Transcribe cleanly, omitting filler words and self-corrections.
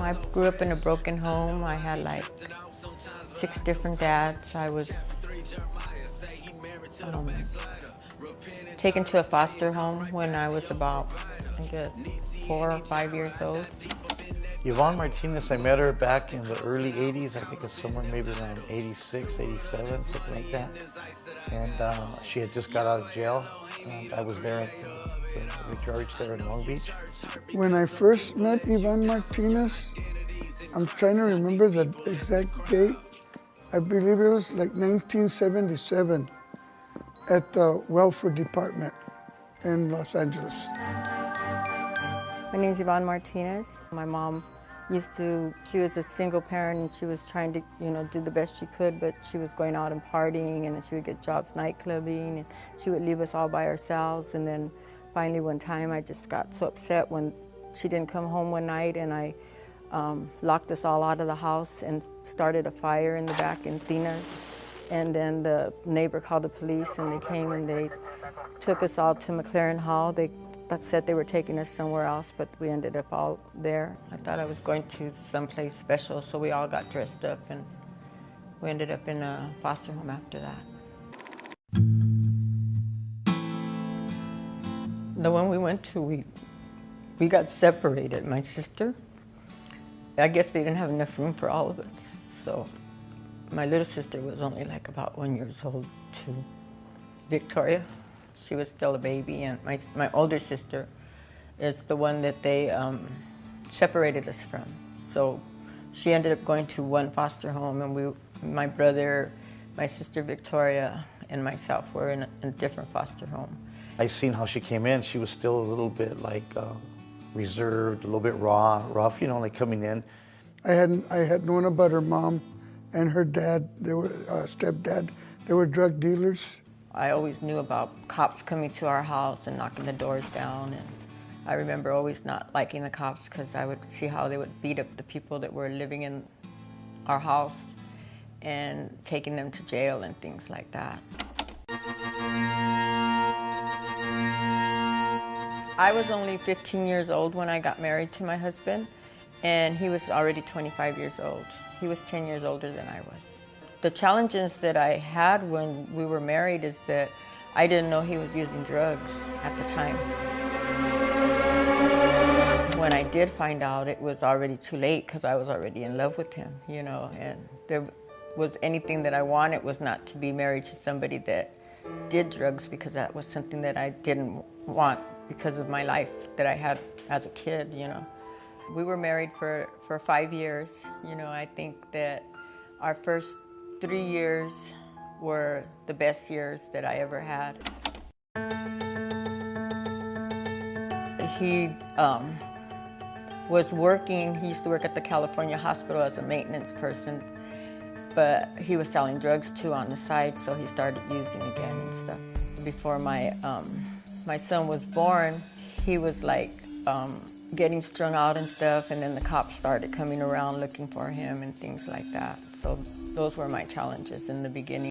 I grew up in a broken home. I had like 6 different dads. I was taken to a foster home when I was about, I guess, 4 or 5 years old. Yvonne Martinez, I met her back in the early 80s. I think it's somewhere maybe around 86, 87, something like that. And she had just got out of jail. I was there at the recharge there in Long Beach. When I first met Yvonne Martinez, I'm trying to remember the exact date. I believe it was like 1977 at the welfare department in Los Angeles. My name is Yvonne Martinez. My mom she was a single parent and she was trying to, do the best she could, but she was going out and partying and she would get jobs nightclubbing and she would leave us all by ourselves. And then finally one time I just got so upset when she didn't come home one night and I locked us all out of the house and started a fire in the back in Tina's. And then the neighbor called the police and they came and they took us all to McLaren Hall. They said they were taking us somewhere else, but we ended up all there. I thought I was going to someplace special, so we all got dressed up and we ended up in a foster home after that. The one we went to, we got separated. My sister, I guess they didn't have enough room for all of us, so my little sister was only like about 1 year old to Victoria. She was still a baby, and my older sister is the one that they separated us from. So she ended up going to one foster home, and my brother, my sister Victoria, and myself were in a different foster home. I seen how she came in. She was still a little bit like reserved, a little bit rough, like coming in. I had known about her mom and her dad. They were stepdad. They were drug dealers. I always knew about cops coming to our house and knocking the doors down, and I remember always not liking the cops because I would see how they would beat up the people that were living in our house and taking them to jail and things like that. I was only 15 years old when I got married to my husband, and he was already 25 years old. He was 10 years older than I was. The challenges that I had when we were married is that I didn't know he was using drugs at the time. When I did find out, it was already too late because I was already in love with him, and there was anything that I wanted was not to be married to somebody that did drugs, because that was something that I didn't want because of my life that I had as a kid, We were married for 5 years. I think that our first 3 years were the best years that I ever had. He was working, he used to work at the California hospital as a maintenance person, but he was selling drugs too on the side, so he started using again and stuff. Before my son was born, he was like getting strung out and stuff, and then the cops started coming around looking for him and things like that. So those were my challenges in the beginning.